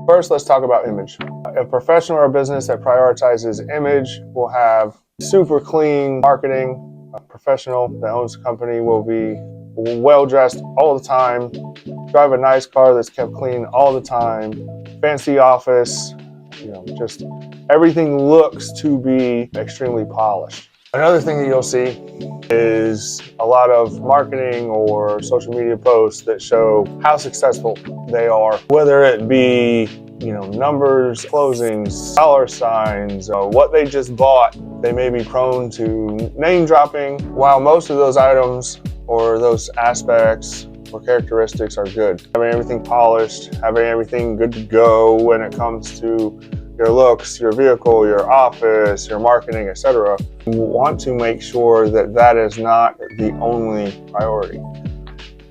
First, let's talk about image. A professional or a business that prioritizes image will have super clean marketing. A professional that owns a company will be well-dressed all the time, drive a nice car that's kept clean all the time, fancy office, just everything looks to be extremely polished. Another thing that you'll see is a lot of marketing or social media posts that show how successful they are, whether it be numbers, closings, dollar signs, what they just bought. They may be prone to name dropping, while most of those items or those aspects or characteristics are good. Having everything polished, having everything good to go when it comes to your looks, your vehicle, your office, your marketing, etc. You want to make sure that that is not the only priority.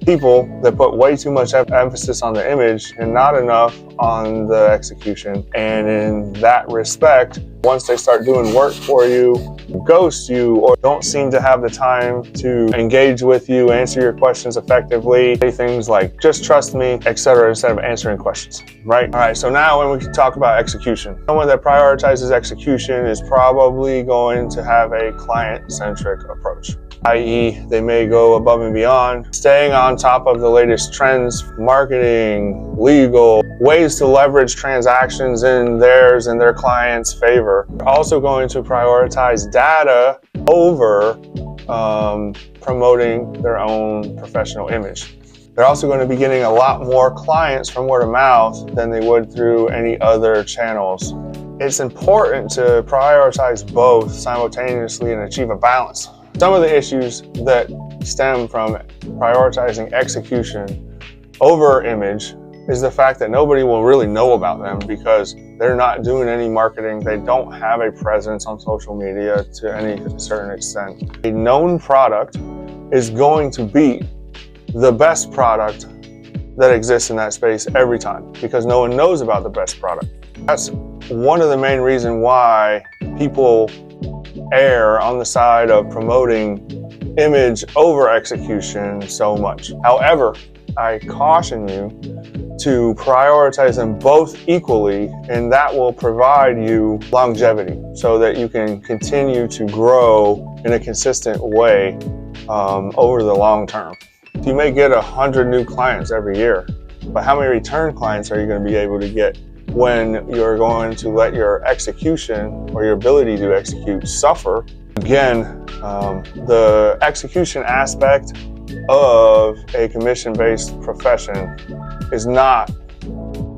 People that put way too much emphasis on the image and not enough on the execution. And in that respect, once they start doing work for you, ghost you, or don't seem to have the time to engage with you, answer your questions effectively, say things like, just trust me, etc., instead of answering questions, right? All right, so now when we talk about execution, someone that prioritizes execution is probably going to have a client-centric approach. I.e., they may go above and beyond, staying on top of the latest trends, marketing, legal, ways to leverage transactions in theirs and their clients' favor. They're also going to prioritize data over promoting their own professional image. They're also going to be getting a lot more clients from word of mouth than they would through any other channels. It's important to prioritize both simultaneously and achieve a balance. Some of the issues that stem from prioritizing execution over image is the fact that nobody will really know about them because they're not doing any marketing. They don't have a presence on social media to any certain extent. A known product is going to beat the best product that exists in that space every time because no one knows about the best product. That's one of the main reasons why people err on the side of promoting image over execution so much. However, I caution you to prioritize them both equally, and that will provide you longevity so that you can continue to grow in a consistent way over the long term. You may get 100 new clients every year, but how many return clients are you going to be able to get when you're going to let your execution or your ability to execute suffer? Again, the execution aspect of a commission-based profession is not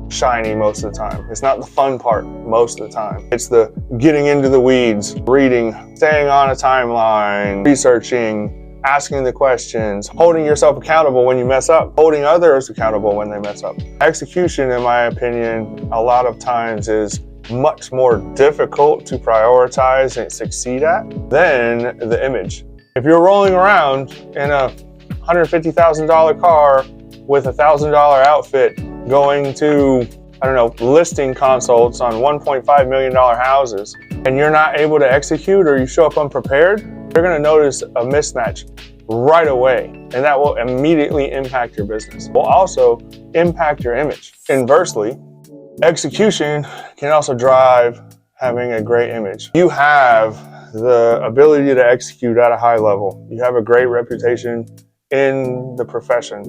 shiny most of the time. It's not the fun part most of the time. It's the getting into the weeds, reading, staying on a timeline, researching, asking the questions, holding yourself accountable when you mess up, holding others accountable when they mess up. Execution, in my opinion, a lot of times is much more difficult to prioritize and succeed at than the image. If you're rolling around in a $150,000 car with a $1,000 outfit going to, listing consults on $1.5 million houses, and you're not able to execute or you show up unprepared, you're going to notice a mismatch right away, and that will immediately impact your business. It will also impact your image. Inversely, execution can also drive having a great image. You have the ability to execute at a high level. You have a great reputation in the profession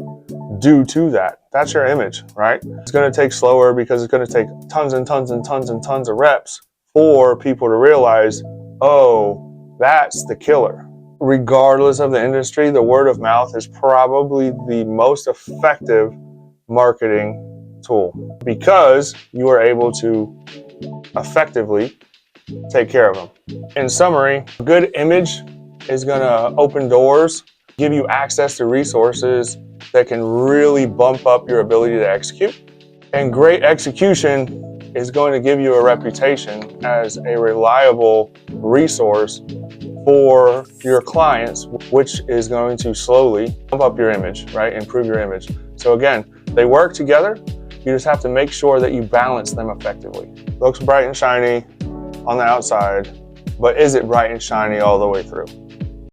due to that. That's your image, right? It's going to take slower because it's going to take tons and tons and tons and tons of reps for people to realize, oh, that's the killer. Regardless of the industry, the word of mouth is probably the most effective marketing tool because you are able to effectively take care of them. In summary, a good image is going to open doors, give you access to resources that can really bump up your ability to execute. And great execution is going to give you a reputation as a reliable resource for your clients, which is going to slowly bump up your image, right? Improve your image. So again, they work together. You just have to make sure that you balance them effectively. Looks bright and shiny on the outside, but is it bright and shiny all the way through?